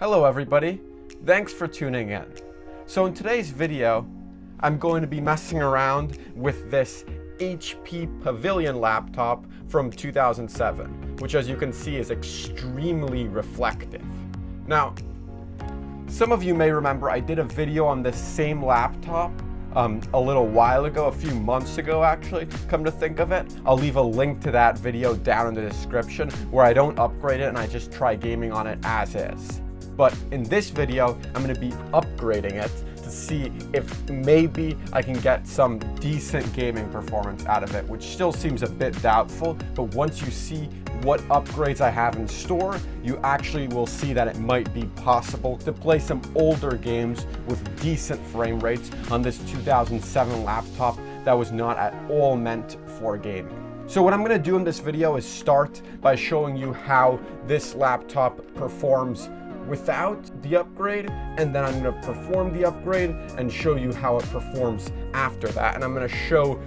Hello everybody, thanks for tuning in. So in today's video, I'm going to be messing around with this HP Pavilion laptop from 2007, which as you can see is extremely reflective. Now, some of you may remember I did a video on this same laptop a little while ago, a few months ago actually, come to think of it. I'll leave a link to that video down in the description where I don't upgrade it and I just try gaming on it as is. But in this video, I'm going to be upgrading it to see if maybe I can get some decent gaming performance out of it, which still seems a bit doubtful, but once you see what upgrades I have in store, you actually will see that it might be possible to play some older games with decent frame rates on this 2007 laptop that was not at all meant for gaming. So what I'm going to do in this video is start by showing you how this laptop performs without the upgrade, and then I'm going to perform the upgrade and show you how it performs after that. And I'm going to show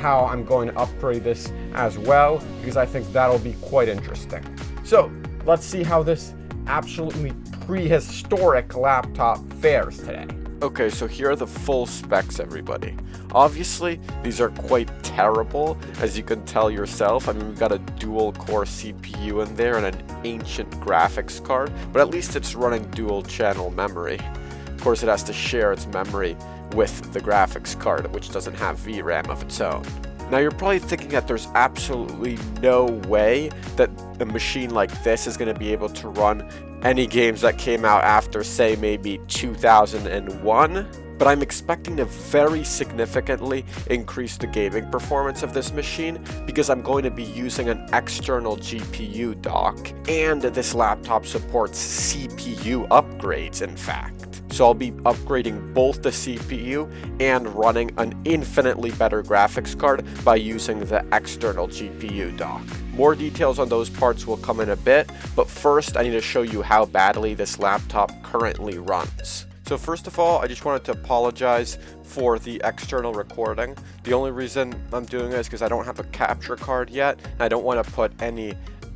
how I'm going to upgrade this as well, because I think that'll be quite interesting. So let's see how this absolutely prehistoric laptop fares today. Okay, so here are the full specs, everybody. Obviously, these are quite terrible, as you can tell yourself. I mean, we've got a dual-core CPU in there and an ancient graphics card, but at least it's running dual-channel memory. Of course, it has to share its memory with the graphics card, which doesn't have VRAM of its own. Now, you're probably thinking that there's absolutely no way that a machine like this is going to be able to run any games that came out after, say, maybe 2001. But I'm expecting to very significantly increase the gaming performance of this machine because I'm going to be using an external GPU dock, and this laptop supports CPU upgrades, in fact. So I'll be upgrading both the CPU and running an infinitely better graphics card by using the external GPU dock. More details on those parts will come in a bit, but first I need to show you how badly this laptop currently runs. So first of all, I just wanted to apologize for the external recording. The only reason I'm doing this is because I don't have a capture card yet, and I don't want to put any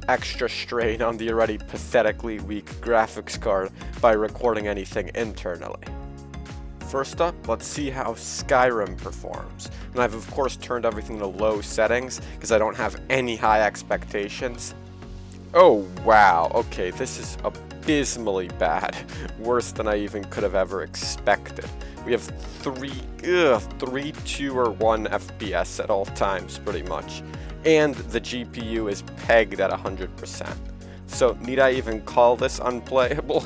extra strain on the already pathetically weak graphics card by recording anything internally. First up, let's see how Skyrim performs. And I've of course turned everything to low settings because I don't have any high expectations. Oh wow, okay, this is abysmally bad. Worse than I even could have ever expected. We have 3, 2 or 1 FPS at all times pretty much. And the GPU is pegged at 100%. So need I even call this unplayable?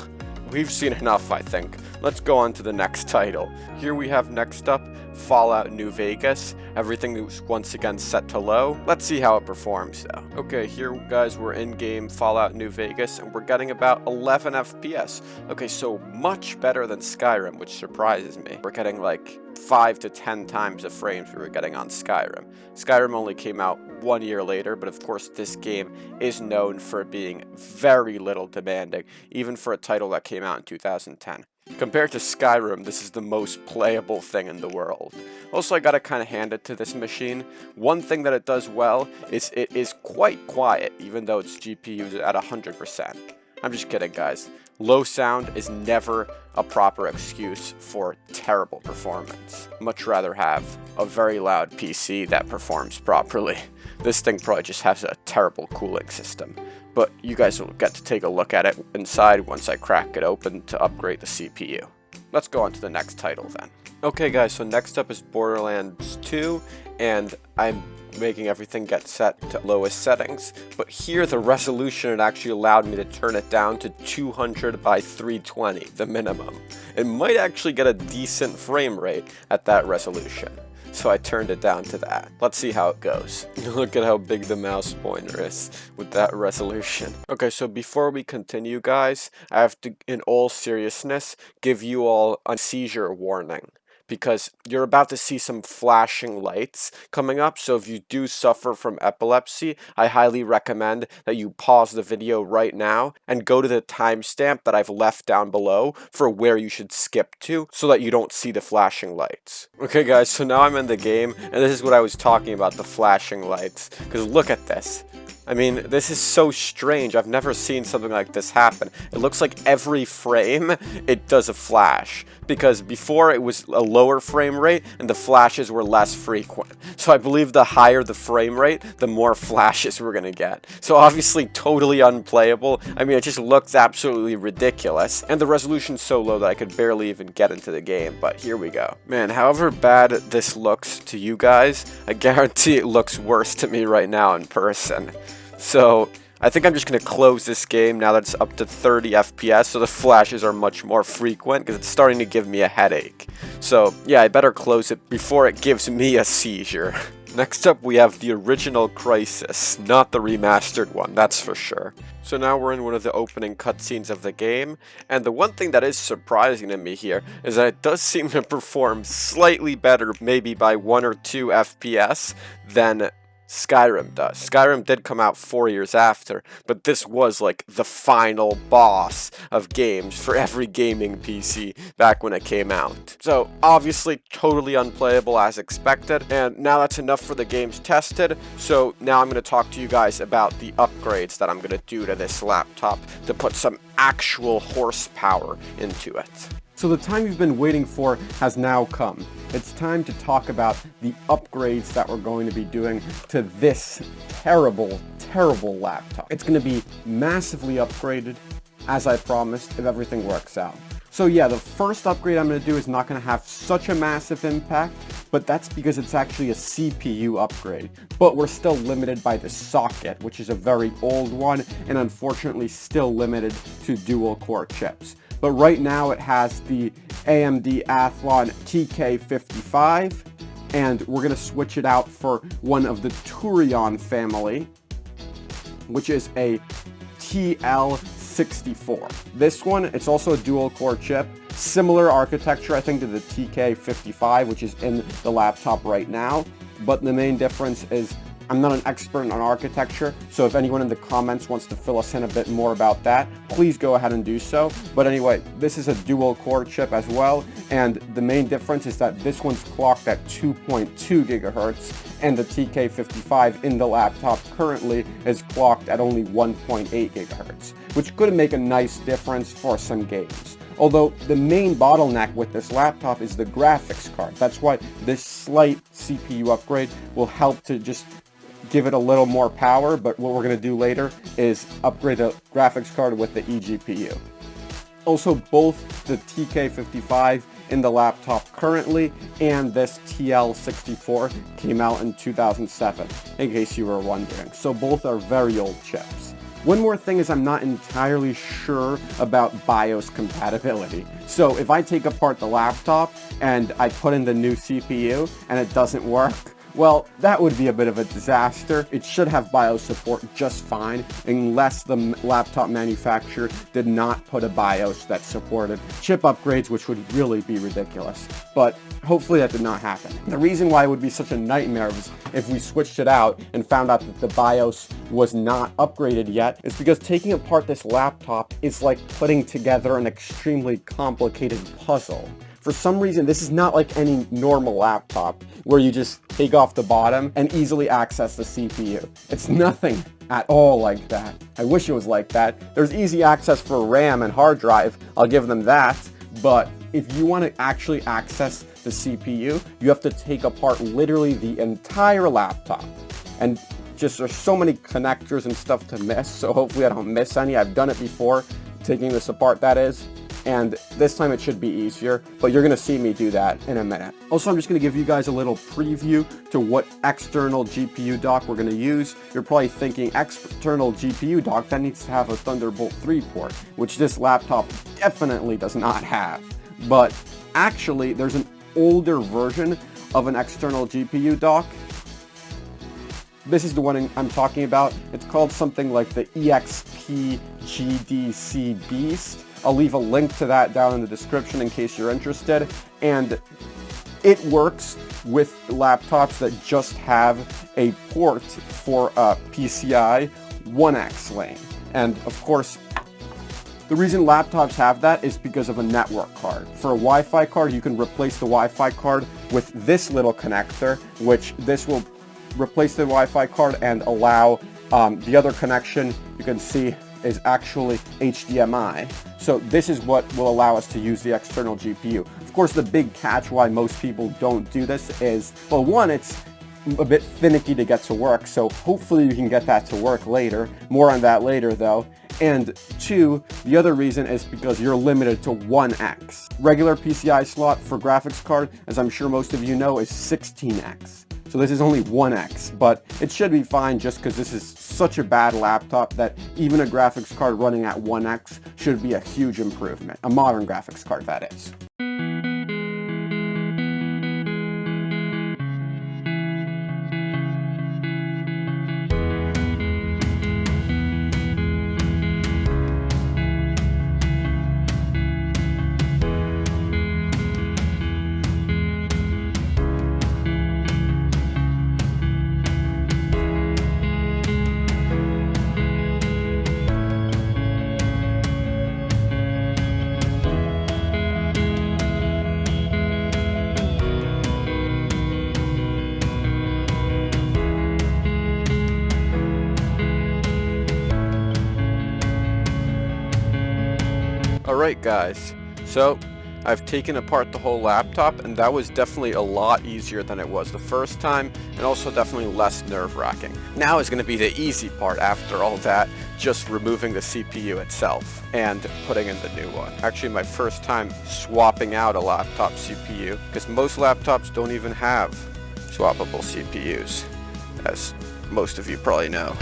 We've seen enough, I think. Let's go on to the next title. Here we have next up Fallout New Vegas. Everything is once again set to low. Let's see how it performs though. Okay, here guys, we're in game Fallout New Vegas and we're getting about 11 FPS. Okay, so much better than Skyrim, which surprises me. We're getting like 5 to 10 times the frames we were getting on Skyrim. Skyrim only came out 1 year later, but of course this game is known for being very little demanding, even for a title that came out in 2010. Compared to Skyrim, this is the most playable thing in the world. Also, I gotta kind of hand it to this machine. One thing that it does well is it is quite quiet, even though its GPU is at 100%. I'm just kidding, guys. Low sound is never a proper excuse for terrible performance. Much rather have a very loud PC that performs properly. This thing probably just has a terrible cooling system. But you guys will get to take a look at it inside once I crack it open to upgrade the CPU. Let's go on to the next title then. Okay guys, so next up is Borderlands 2, and I'm making everything get set to lowest settings, but here the resolution, it actually allowed me to turn it down to 200 by 320, the minimum. It might actually get a decent frame rate at that resolution. So I turned it down to that. Let's see how it goes. Look at how big the mouse pointer is with that resolution. Okay, so before we continue, guys, I have to, in all seriousness, give you all a seizure warning, because you're about to see some flashing lights coming up, so if you do suffer from epilepsy, I highly recommend that you pause the video right now and go to the timestamp that I've left down below for where you should skip to so that you don't see the flashing lights. Okay guys, so now I'm in the game, and this is what I was talking about, the flashing lights, because look at this. I mean, this is so strange. I've never seen something like this happen. It looks like every frame, it does a flash. Because before it was a lower frame rate and the flashes were less frequent. So I believe the higher the frame rate, the more flashes we're gonna get. So obviously totally unplayable. I mean, it just looks absolutely ridiculous. And the resolution's so low that I could barely even get into the game, but here we go. Man, however bad this looks to you guys, I guarantee it looks worse to me right now in person. So I think I'm just going to close this game now that it's up to 30 FPS, so the flashes are much more frequent, because it's starting to give me a headache. So yeah, I better close it before it gives me a seizure. Next up, we have the original Crisis, not the remastered one, that's for sure. So now we're in one of the opening cutscenes of the game, and the one thing that is surprising to me here is that it does seem to perform slightly better, maybe by 1 or 2 FPS, than Skyrim does. Skyrim did come out 4 years after, but this was like the final boss of games for every gaming PC back when it came out. So obviously totally unplayable as expected, and now that's enough for the games tested. So now I'm going to talk to you guys about the upgrades that I'm going to do to this laptop to put some actual horsepower into it. So the time you've been waiting for has now come. It's time to talk about the upgrades that we're going to be doing to this terrible, terrible laptop. It's going to be massively upgraded, as I promised, if everything works out. So yeah, the first upgrade I'm going to do is not going to have such a massive impact, but that's because it's actually a CPU upgrade. But we're still limited by the socket, which is a very old one, and unfortunately still limited to dual-core chips. But right now it has the AMD Athlon TK55, and we're going to switch it out for one of the Turion family, which is a TL64. This one, it's also a dual-core chip, similar architecture, I think, to the TK55, which is in the laptop right now, but the main difference is I'm not an expert on architecture, so if anyone in the comments wants to fill us in a bit more about that, please go ahead and do so. But anyway, this is a dual-core chip as well, and the main difference is that this one's clocked at 2.2 gigahertz, and the TK55 in the laptop currently is clocked at only 1.8 gigahertz, which could make a nice difference for some games. Although the main bottleneck with this laptop is the graphics card. That's why this slight CPU upgrade will help to just give it a little more power, but what we're going to do later is upgrade the graphics card with the eGPU. Also, both the TK55 in the laptop currently and this TL64 came out in 2007, in case you were wondering. So both are very old chips. One more thing is I'm not entirely sure about BIOS compatibility. So if I take apart the laptop and I put in the new CPU and it doesn't work, well, that would be a bit of a disaster. It should have BIOS support just fine, unless the laptop manufacturer did not put a BIOS that supported chip upgrades, which would really be ridiculous. But hopefully that did not happen. The reason why it would be such a nightmare is if we switched it out and found out that the BIOS was not upgraded yet, is because taking apart this laptop is like putting together an extremely complicated puzzle. For some reason, this is not like any normal laptop where you just take off the bottom and easily access the CPU. It's nothing at all like that. I wish it was like that. There's easy access for RAM and hard drive, I'll give them that, but if you want to actually access the CPU, you have to take apart literally the entire laptop. And just there's so many connectors and stuff to miss, so hopefully I don't miss any. I've done it before, taking this apart that is. And this time it should be easier, but you're going to see me do that in a minute. Also, I'm just going to give you guys a little preview to what external GPU dock we're going to use. You're probably thinking, external GPU dock, that needs to have a Thunderbolt 3 port, which this laptop definitely does not have. But actually, there's an older version of an external GPU dock. This is the one I'm talking about. It's called something like the EXP GDC Beast. I'll leave a link to that down in the description in case you're interested. And it works with laptops that just have a port for a PCI 1X lane. And of course, the reason laptops have that is because of a network card. For a Wi-Fi card, you can replace the Wi-Fi card with this little connector, which this will replace the Wi-Fi card and allow The other connection you can see is actually HDMI. So this is what will allow us to use the external GPU. Of course, the big catch why most people don't do this is, well, one, it's a bit finicky to get to work, so hopefully you can get that to work later. More on that later though. And two, the other reason is because you're limited to 1x. Regular PCI slot for graphics card, as I'm sure most of you know, is 16x. So this is only 1x, but it should be fine just because this is such a bad laptop that even a graphics card running at 1x should be a huge improvement. A modern graphics card, that is. Alright guys, so I've taken apart the whole laptop, and that was definitely a lot easier than it was the first time, and also definitely less nerve-wracking. Now is going to be the easy part after all that, just removing the CPU itself and putting in the new one. Actually my first time swapping out a laptop CPU, because most laptops don't even have swappable CPUs, as most of you probably know.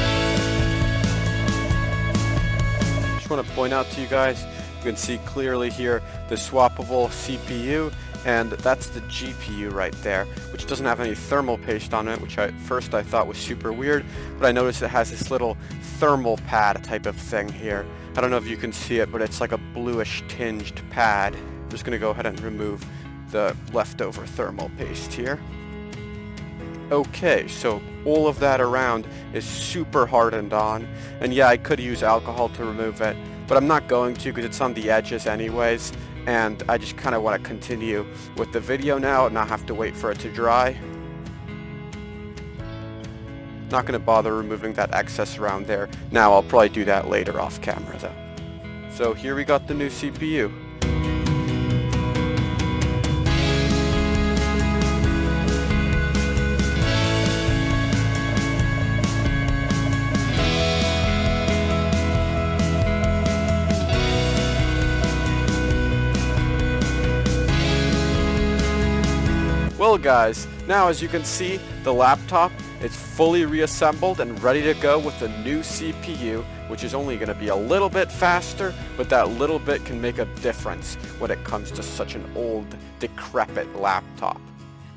Just want to point out to you guys, you can see clearly here the swappable CPU, and that's the GPU right there, which doesn't have any thermal paste on it, which at first I thought was super weird, but I noticed it has this little thermal pad type of thing here. I don't know if you can see it, but it's like a bluish tinged pad. I'm just going to go ahead and remove the leftover thermal paste here. Okay, so all of that around is super hardened on, and yeah, I could use alcohol to remove it, but I'm not going to because it's on the edges anyways, and I just kind of want to continue with the video now and not have to wait for it to dry. Not going to bother removing that excess around there. Now I'll probably do that later off camera though. So here we got the new CPU. Well guys, now as you can see, the laptop is fully reassembled and ready to go with the new CPU, which is only going to be a little bit faster, but that little bit can make a difference when it comes to such an old, decrepit laptop.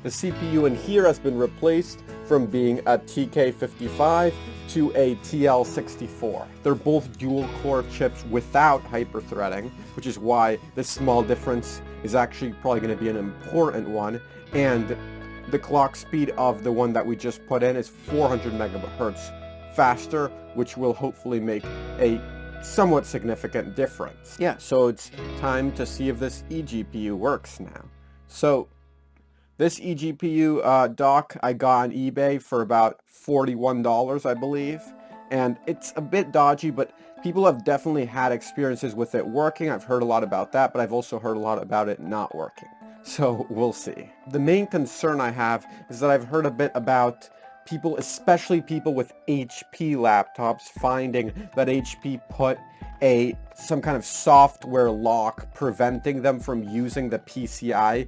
The CPU in here has been replaced from being a TK55 to a TL64. They're both dual-core chips without hyper-threading, which is why this small difference is actually probably going to be an important one, and the clock speed of the one that we just put in is 400 megahertz faster, which will hopefully make a somewhat significant difference. Yeah, so it's time to see if this eGPU works now. So this eGPU dock I got on eBay for about $41, I believe, and it's a bit dodgy, but people have definitely had experiences with it working. I've heard a lot about that, but I've also heard a lot about it not working. So we'll see. The main concern I have is that I've heard a bit about people, especially people with HP laptops, finding that HP put some kind of software lock preventing them from using the PCI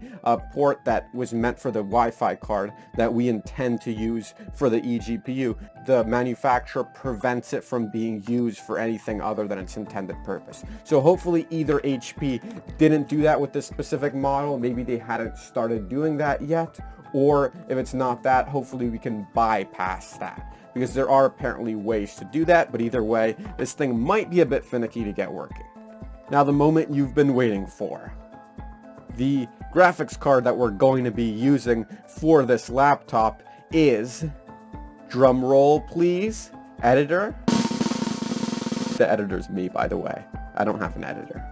port that was meant for the Wi-Fi card that we intend to use for the eGPU. The manufacturer prevents it from being used for anything other than its intended purpose. So hopefully either HP didn't do that with this specific model, maybe they hadn't started doing that yet, or if it's not that, hopefully we can bypass that, because there are apparently ways to do that, but either way, this thing might be a bit finicky to get working. Now the moment you've been waiting for. The graphics card that we're going to be using for this laptop is, drum roll please, editor. The editor's me, by the way. I don't have an editor.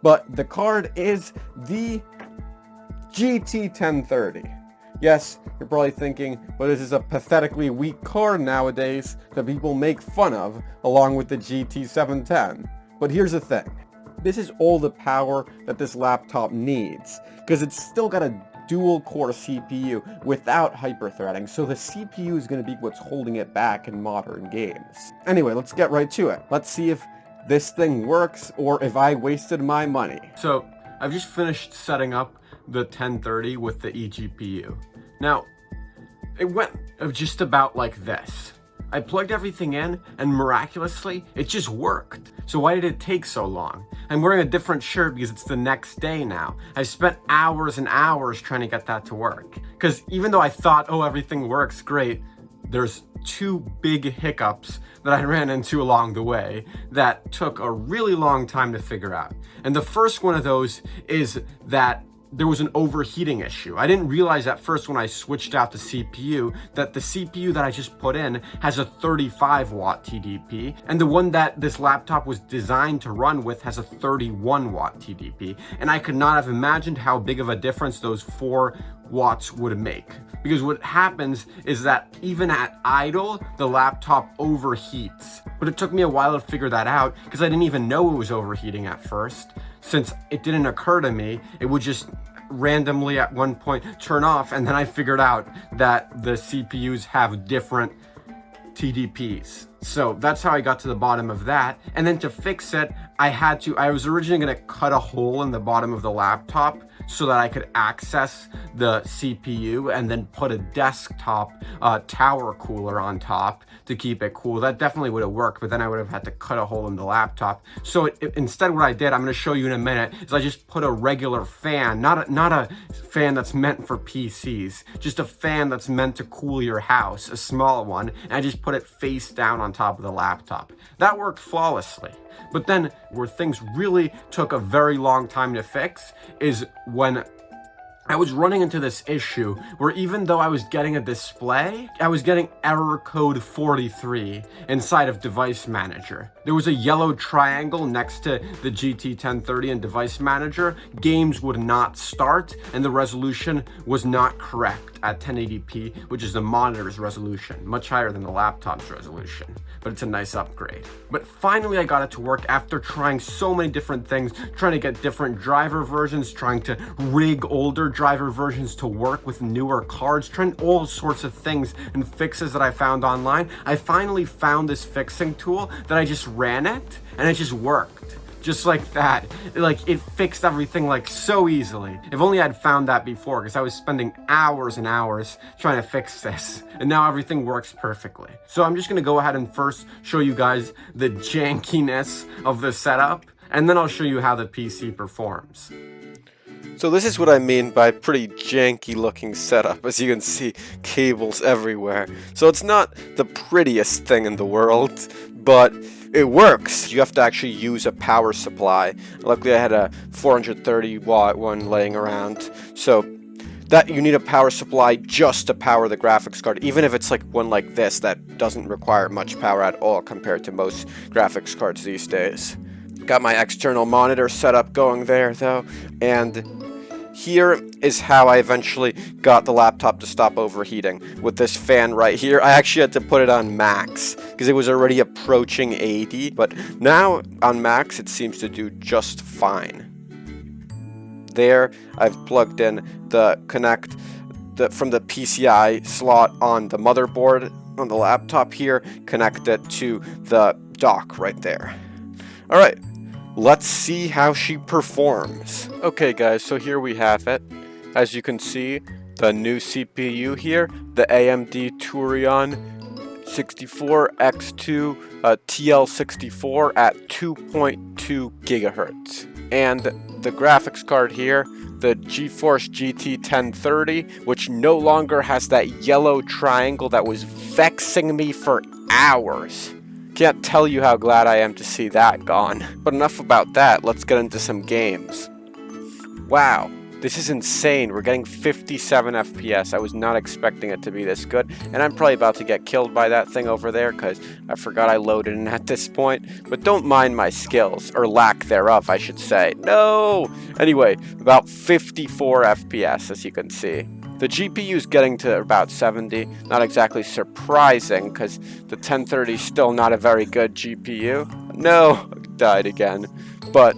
But the card is the GT1030. Yes, you're probably thinking, well, this is a pathetically weak card nowadays that people make fun of, along with the GT 710. But here's the thing. This is all the power that this laptop needs, because it's still got a dual-core CPU without hyper-threading, so the CPU is going to be what's holding it back in modern games. Anyway, let's get right to it. Let's see if this thing works, or if I wasted my money. So, I've just finished setting up the 1030 with the eGPU. Now, it went just about like this. I plugged everything in, and miraculously, it just worked. So why did it take so long? I'm wearing a different shirt because it's the next day now. I spent hours and hours trying to get that to work. Because even though I thought, oh, everything works great, there's two big hiccups that I ran into along the way that took a really long time to figure out. And the first one of those is that there was an overheating issue. I didn't realize at first when I switched out the CPU that the CPU that I just put in has a 35 watt TDP, and the one that this laptop was designed to run with has a 31 watt TDP. And I could not have imagined how big of a difference those 4 watts would make. Because what happens is that even at idle, the laptop overheats. But it took me a while to figure that out because I didn't even know it was overheating at first. Since it didn't occur to me, it would just randomly at one point turn off, and then I figured out that the CPUs have different TDPs. So that's how I got to the bottom of that. And then to fix it, I was originally gonna cut a hole in the bottom of the laptop so that I could access the CPU and then put a desktop tower cooler on top to keep it cool. That definitely would have worked, but then I would have had to cut a hole in the laptop. So instead what I did, I'm gonna show you in a minute, is I just put a regular fan, not a fan that's meant for PCs, just a fan that's meant to cool your house, a small one, and I just put it face down on top of the laptop. That worked flawlessly. But then where things really took a very long time to fix is when I was running into this issue where even though I was getting a display, I was getting error code 43 inside of Device Manager. There was a yellow triangle next to the GT 1030 and Device Manager. Games would not start, and the resolution was not correct at 1080p, which is the monitor's resolution, much higher than the laptop's resolution, but it's a nice upgrade. But finally I got it to work after trying so many different things, trying to get different driver versions, trying to rig older driver versions to work with newer cards, trying all sorts of things and fixes that I found online. I finally found this fixing tool that I just ran it, and it just worked. Just like that. Like, it fixed everything like so easily. If only I'd found that before, because I was spending hours and hours trying to fix this, and now everything works perfectly. So I'm just gonna go ahead and first show you guys the jankiness of the setup, and then I'll show you how the PC performs. So this is what I mean by pretty janky looking setup. As you can see, cables everywhere. So it's not the prettiest thing in the world, but it works. You have to actually use a power supply. Luckily I had a 430 watt one laying around. So that you need a power supply just to power the graphics card, even if it's like one like this that doesn't require much power at all compared to most graphics cards these days. Got my external monitor setup going there though, and here is how I eventually got the laptop to stop overheating, with this fan right here. I actually had to put it on max because it was already approaching 80, but now on max it seems to do just fine. There I've plugged in the from the PCI slot on the motherboard on the laptop here, connect it to the dock right there. Alright, let's see how she performs. Okay guys, so here we have it. As you can see, the new CPU here, the AMD Turion 64X2 TL64 at 2.2 gigahertz. And the graphics card here, the GeForce GT 1030, which no longer has that yellow triangle that was vexing me for hours. Can't tell you how glad I am to see that gone. But enough about that, let's get into some games. Wow, this is insane. We're getting 57 FPS. I was not expecting it to be this good, and I'm probably about to get killed by that thing over there because I forgot I loaded in at this point. But don't mind my skills, or lack thereof, I should say. No! Anyway, about 54 FPS, as you can see. The GPU is getting to about 70. Not exactly surprising, because the 1030 is still not a very good GPU. No, died again. But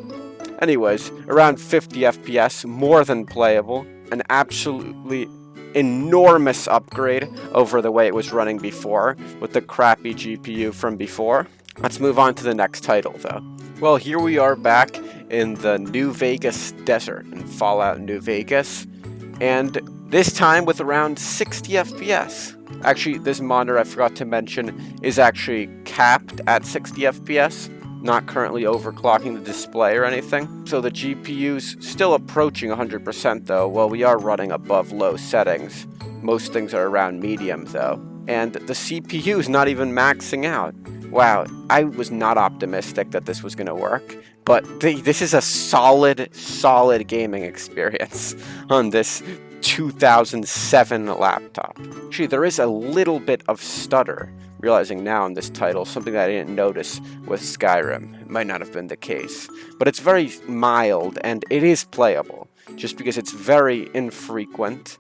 anyways, around 50 FPS, more than playable. An absolutely enormous upgrade over the way it was running before, with the crappy GPU from before. Let's move on to the next title, though. Well, here we are back in the New Vegas desert, in Fallout New Vegas, and this time with around 60 FPS. Actually, this monitor, I forgot to mention, is actually capped at 60 FPS, not currently overclocking the display or anything. So the GPU's still approaching 100% though, while we are running above low settings. Most things are around medium though. And the CPU is not even maxing out. Wow, I was not optimistic that this was going to work, but this is a solid gaming experience on this 2007 laptop. Actually, there is a little bit of stutter, realizing now in this title, something that I didn't notice with Skyrim. It might not have been the case, but it's very mild and it is playable, just because it's very infrequent.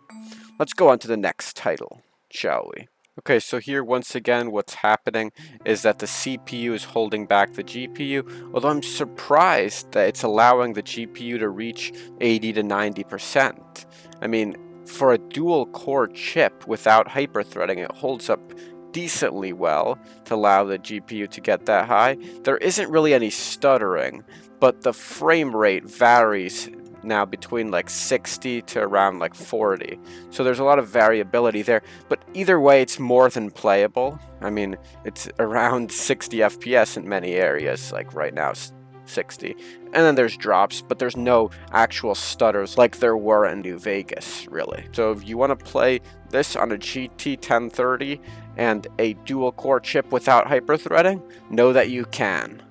Let's go on to the next title, shall we? Okay, so here once again what's happening is that the CPU is holding back the GPU, although I'm surprised that it's allowing the GPU to reach 80 to 90%. I mean, for a dual core chip without hyperthreading, it holds up decently well to allow the GPU to get that high. There isn't really any stuttering, but the frame rate varies now between like 60 to around like 40. So there's a lot of variability there, but either way it's more than playable. I mean, it's around 60 FPS in many areas, like right now 60. And then there's drops, but there's no actual stutters like there were in New Vegas, really. So if you want to play this on a GT 1030 and a dual core chip without hyperthreading, know that you can.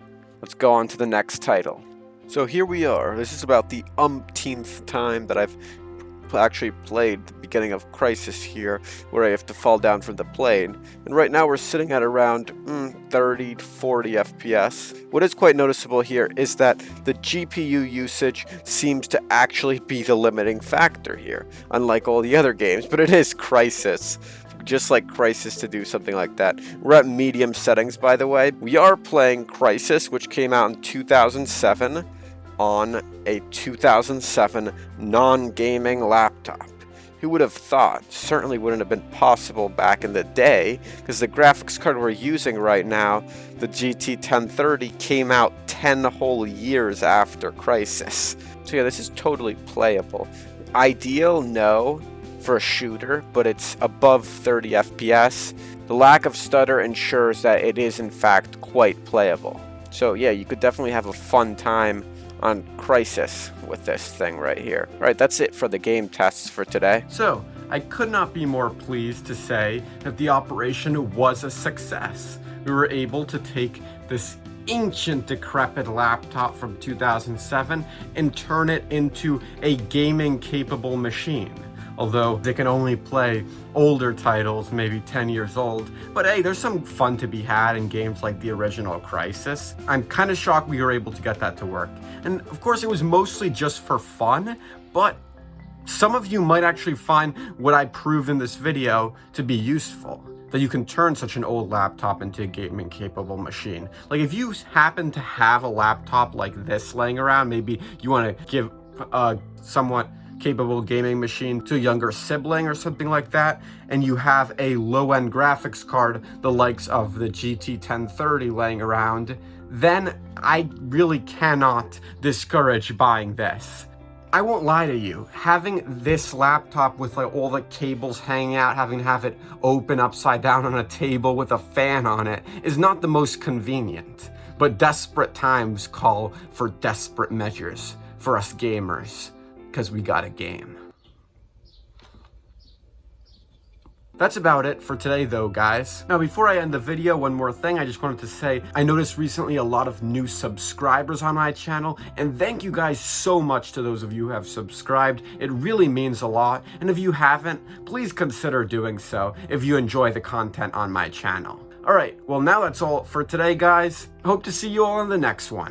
Let's go on to the next title. So here we are. This is about the umpteenth time that I've actually played the beginning of Crisis here, where I have to fall down from the plane. And right now we're sitting at around 30 to 40 FPS. What is quite noticeable here is that the GPU usage seems to actually be the limiting factor here, unlike all the other games, but it is Crisis. Just like Crisis to do something like that. We're at medium settings, by the way. We are playing Crisis, which came out in 2007 on a 2007 non-gaming laptop. Who would have thought? Certainly wouldn't have been possible back in the day, because the graphics card we're using right now, the GT 1030, came out 10 whole years after Crisis. So yeah, this is totally playable. Ideal? No. For a shooter, but it's above 30 FPS. The lack of stutter ensures that it is in fact quite playable. So yeah, you could definitely have a fun time on Crisis with this thing right here. Alright, that's it for the game tests for today. So, I could not be more pleased to say that the operation was a success. We were able to take this ancient decrepit laptop from 2007 and turn it into a gaming capable machine. Although they can only play older titles, maybe 10 years old. But hey, there's some fun to be had in games like the original Crisis. I'm kind of shocked we were able to get that to work. And of course it was mostly just for fun, but some of you might actually find what I proved in this video to be useful. That you can turn such an old laptop into a gaming capable machine. Like if you happen to have a laptop like this laying around, maybe you want to give a somewhat capable gaming machine to a younger sibling or something like that, and you have a low-end graphics card, the likes of the GT 1030 laying around, then I really cannot discourage buying this. I won't lie to you, having this laptop with like all the cables hanging out, having to have it open upside down on a table with a fan on it is not the most convenient. But desperate times call for desperate measures for us gamers. Because we got a game. That's about it for today though, guys. Now before I end the video, one more thing I just wanted to say. I noticed recently a lot of new subscribers on my channel, and thank you guys so much to those of you who have subscribed. It really means a lot, and if you haven't, please consider doing so if you enjoy the content on my channel. Alright, well now that's all for today, guys. Hope to see you all in the next one.